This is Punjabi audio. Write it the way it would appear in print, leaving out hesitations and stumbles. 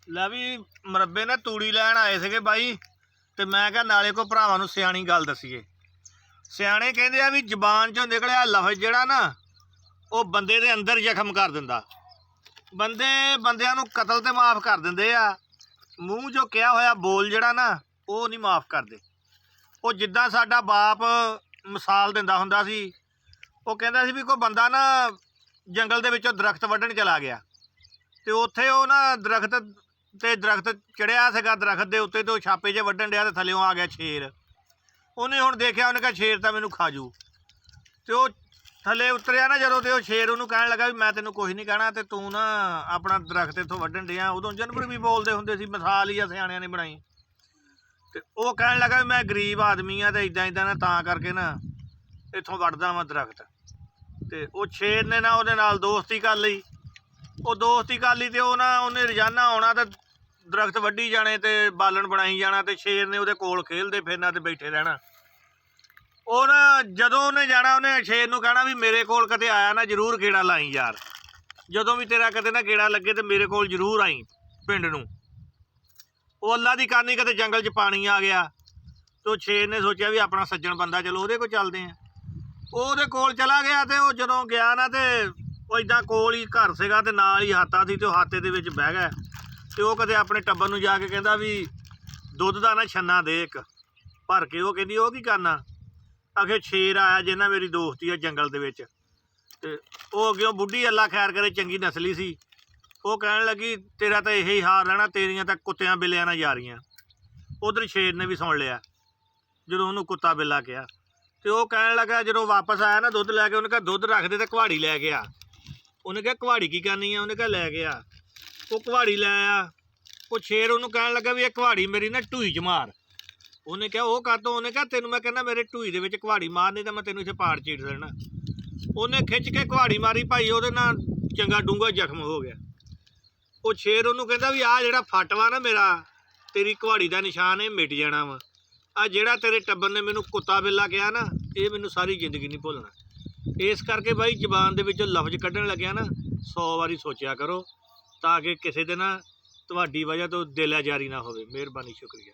ਲੈ ਵੀ ਮਰੱਬੇ ਨੇ ਤੂੜੀ ਲੈਣ ਆਏ ਸੀਗੇ ਬਾਈ, ਤੇ ਮੈਂ ਕਿਹਾ ਨਾਲੇ ਕੋ ਭਰਾਵਾਂ ਨੂੰ ਸਿਆਣੀ ਗੱਲ ਦਸੀਏ। ਸਿਆਣੇ ਕਹਿੰਦੇ ਆ ਵੀ ਜ਼ਬਾਨ ਚੋਂ ਨਿਕਲਿਆ ਲਫ਼ਜ਼ ਜਿਹੜਾ ਨਾ ਉਹ ਬੰਦੇ ਦੇ ਅੰਦਰ ਜ਼ਖਮ ਕਰ ਦਿੰਦਾ। ਬੰਦਿਆਂ ਨੂੰ ਕਤਲ ਤੇ ਮਾफ़ ਕਰ ਦਿੰਦੇ ਆ, ਮੂੰਹ ਜੋ ਕਿਹਾ ਹੋਇਆ ਬੋਲ ਜਿਹੜਾ ਨਾ ਉਹ ਨਹੀਂ ਮਾफ़ ਕਰਦੇ। ਉਹ ਜਿੱਦਾਂ ਸਾਡਾ ਬਾਪ ਮਿਸਾਲ ਦਿੰਦਾ ਹੁੰਦਾ ਸੀ, ਉਹ ਕਹਿੰਦਾ ਸੀ ਵੀ ਕੋਈ ਬੰਦਾ ਨਾ ਜੰਗਲ ਦੇ ਵਿੱਚੋਂ ਦਰਖਤ ਵੱਢਣ ਚਲਾ ਗਿਆ, ਤੇ ਉੱਥੇ ਉਹ ਨਾ ਦਰਖਤ ਚੜਿਆ ਸੀਗਾ, ਦਰਖਤ ਦੇ ਉੱਤੇ ਤੇ ਉਹ ਛਾਪੇ 'ਚ ਵੱਢਣ ਡਿਆ, ਤੇ ਥੱਲਿਓਂ ਆ ਗਿਆ ਸ਼ੇਰ। ਉਹਨੇ ਹੁਣ ਦੇਖਿਆ, ਉਹਨੇ ਕਿਹਾ ਸ਼ੇਰ ਤਾਂ ਮੈਨੂੰ ਖਾ ਜੂ। ਤੇ ਉਹ ਥੱਲੇ ਉਤਰਿਆ ਨਾ ਜਦੋਂ, ਤੇ ਉਹ ਸ਼ੇਰ ਉਹਨੂੰ ਕਹਿਣ ਲੱਗਾ ਵੀ ਮੈਂ ਤੈਨੂੰ ਕੁਛ ਨਹੀਂ ਕਹਿਣਾ, ਤੇ ਤੂੰ ਨਾ ਆਪਣਾ ਦਰਖਤ ਇੱਥੋਂ ਵੱਢਣ ਡਿਆ। ਉਦੋਂ ਜਾਨਵਰ ਵੀ ਬੋਲਦੇ ਹੁੰਦੇ ਸੀ, ਮਿਸਾਲ ਹੀ ਆ ਸਿਆਣਿਆਂ ਨੇ ਬਣਾਈ। ਤੇ ਉਹ ਕਹਿਣ ਲੱਗਾ ਵੀ ਮੈਂ ਗਰੀਬ ਆਦਮੀ ਆ, ਤੇ ਇੱਦਾਂ ਨਾ ਤਾਂ ਕਰਕੇ ਨਾ ਇੱਥੋਂ ਵੱਢਦਾ ਵਾਂ ਦਰਖਤ। ਤੇ ਉਹ ਸ਼ੇਰ ਨੇ ਨਾ ਉਹਦੇ ਨਾਲ ਦੋਸਤੀ ਕਰ ਲਈ। ਉਹ ਦੋਸਤੀ ਕਰ ਲਈ, ਤੇ ਉਹਨੇ ਰੋਜ਼ਾਨਾ ਆਉਣਾ ਤੇ ਦਰਖਤ ਵੱਢੀ ਜਾਣੇ ਤੇ ਬਾਲਣ ਬਣਾਈ ਜਾਣਾ, ਤੇ ਸ਼ੇਰ ਨੇ ਉਹਦੇ ਕੋਲ ਖੇਲਦੇ ਫਿਰਨਾ ਤੇ ਬੈਠੇ ਰਹਿਣਾ। ਉਹ ਨਾ ਜਦੋਂ ਉਹਨੇ ਜਾਣਾ, ਉਹਨੇ ਸ਼ੇਰ ਨੂੰ ਕਹਿਣਾ ਵੀ ਮੇਰੇ ਕੋਲ ਕਦੇ ਆਇਆ ਨਾ ਜ਼ਰੂਰ ਗੇੜਾ ਲਾਈ ਯਾਰ, ਜਦੋਂ ਵੀ ਤੇਰਾ ਕਦੇ ਨਾ ਗੇੜਾ ਲੱਗੇ ਤੇ ਮੇਰੇ ਕੋਲ ਜ਼ਰੂਰ ਆਈ ਪਿੰਡ ਨੂੰ। ਉਹ ਅੱਲਾ ਦੀ ਕਰਨੀ ਕਦੇ ਜੰਗਲ 'ਚ ਪਾਣੀ ਆ ਗਿਆ, ਤੇ ਉਹ ਸ਼ੇਰ ਨੇ ਸੋਚਿਆ ਵੀ ਆਪਣਾ ਸੱਜਣ ਬੰਦਾ, ਚਲੋ ਉਹਦੇ ਕੋਲ ਚੱਲਦੇ ਆ। ਉਹ ਉਹਦੇ ਕੋਲ ਚਲਾ ਗਿਆ, ਤੇ ਉਹ ਜਦੋਂ ਗਿਆ ਨਾ, ਤੇ ਉਹ ਇੱਦਾਂ ਕੋਲ ਹੀ ਘਰ ਸੀਗਾ ਤੇ ਨਾਲ ਹੀ ਹਾਤਾ ਸੀ, ਤੇ ਉਹ ਹਾਤੇ ਦੇ ਵਿੱਚ ਬਹਿ ਗਿਆ। ਤੇ ਉਹ ਕਦੇ ਆਪਣੇ ਟੱਬਰ ਨੂੰ ਜਾ ਕੇ ਕਹਿੰਦਾ ਵੀ ਦੁੱਧ ਦਾ ਨਾ ਛੰਨਾ ਦੇ ਇੱਕ ਭਰ ਕੇ। ਉਹ ਕਹਿੰਦੀ ਉਹ ਕੀ ਕਰਨਾ? ਆਖੇ ਸ਼ੇਰ ਆਇਆ ਜਿਹਨਾਂ ਮੇਰੀ ਦੋਸਤੀ ਆ ਜੰਗਲ ਦੇ ਵਿੱਚ। ਤੇ ਉਹ ਅੱਗੇ ਬੁੱਢੀ ਅੱਲਾ ਖੈਰ ਕਰੇ ਚੰਗੀ ਨਸਲੀ ਸੀ, ਉਹ ਕਹਿਣ ਲੱਗੀ ਤੇਰਾ ਤਾਂ ਇਹੀ ਹਾਲ ਰਹਿਣਾ, ਤੇਰੀਆਂ ਤਾਂ ਕੁੱਤਿਆਂ ਬਿੱਲਿਆਂ ਨਾਲ ਯਾਰੀਆਂ। ਉਧਰ ਸ਼ੇਰ ਨੇ ਵੀ ਸੁਣ ਲਿਆ ਜਦੋਂ ਉਹਨੂੰ ਕੁੱਤਾ ਬਿੱਲਾ ਕਿਹਾ। ਤੇ ਉਹ ਕਹਿਣ ਲੱਗਾ, ਜਦੋਂ ਵਾਪਸ ਆਇਆ ਨਾ ਦੁੱਧ ਲੈ ਕੇ, ਉਹਨੇ ਕਿਹਾ ਦੁੱਧ ਰੱਖ ਦੇ ਤੇ ਕੁਹਾੜੀ ਲੈ ਕੇ ਆ। ਉਹਨੇ ਕਿਹਾ ਕੁਹਾੜੀ ਕੀ ਕਰਨੀ ਆ? ਉਹਨੇ ਕਿਹਾ ਲੈ ਕੇ ਆ। ਉਹ ਕੁਹਾੜੀ ਲੈ ਆਇਆ। ਉਹ ਸ਼ੇਰ ਉਹਨੂੰ ਕਹਿਣ ਲੱਗਾ ਵੀ ਇਹ ਕੁਹਾੜੀ ਮੇਰੀ ਨਾ ਢੂਈ 'ਚ ਮਾਰ। ਉਹਨੇ ਕਿਹਾ ਉਹ ਕਾਹਤੋਂ? ਉਹਨੇ ਕਿਹਾ ਤੈਨੂੰ ਮੈਂ ਕਹਿੰਦਾ ਮੇਰੇ ਢੂਈ ਦੇ ਵਿੱਚ ਕੁਹਾੜੀ ਮਾਰ, ਨਹੀਂ ਤਾਂ ਮੈਂ ਤੈਨੂੰ ਇੱਥੇ ਪਾੜ ਚੀੜ ਦੇਣਾ। ਉਹਨੇ ਖਿੱਚ ਕੇ ਕੁਹਾੜੀ ਮਾਰੀ ਭਾਈ, ਉਹਦੇ ਨਾਲ ਚੰਗਾ ਡੂੰਘਾ ਜ਼ਖਮ ਹੋ ਗਿਆ। ਉਹ ਸ਼ੇਰ ਉਹਨੂੰ ਕਹਿੰਦਾ ਵੀ ਆਹ ਜਿਹੜਾ ਫੱਟ ਵਾ ਨਾ ਮੇਰਾ, ਤੇਰੀ ਕੁਹਾੜੀ ਦਾ ਨਿਸ਼ਾਨ, ਇਹ ਮਿਟ ਜਾਣਾ ਵਾ। ਆ ਜਿਹੜਾ ਤੇਰੇ ਟੱਬਰ ਨੇ ਮੈਨੂੰ ਕੁੱਤਾ ਬਿੱਲਾ ਕਿਹਾ ਨਾ, ਇਹ ਮੈਨੂੰ ਸਾਰੀ ਜ਼ਿੰਦਗੀ ਨਹੀਂ ਭੁੱਲਣਾ। ਇਸ ਕਰਕੇ ਬਾਈ ਜ਼ਬਾਨ ਦੇ ਵਿੱਚੋਂ ਲਫ਼ਜ਼ ਕੱਢਣ ਲੱਗਿਆ ਨਾ 100 ਵਾਰੀ ਸੋਚਿਆ ਕਰੋ, ਤਾਂ ਕਿ ਕਿਸੇ ਦੇ ਨਾ ਤੁਹਾਡੀ ਵਜ੍ਹਾ ਤੋਂ ਦਿਲ ਆਜ਼ਾਰੀ ਨਾ ਹੋਵੇ। ਮਿਹਰਬਾਨੀ, ਸ਼ੁਕਰੀਆ।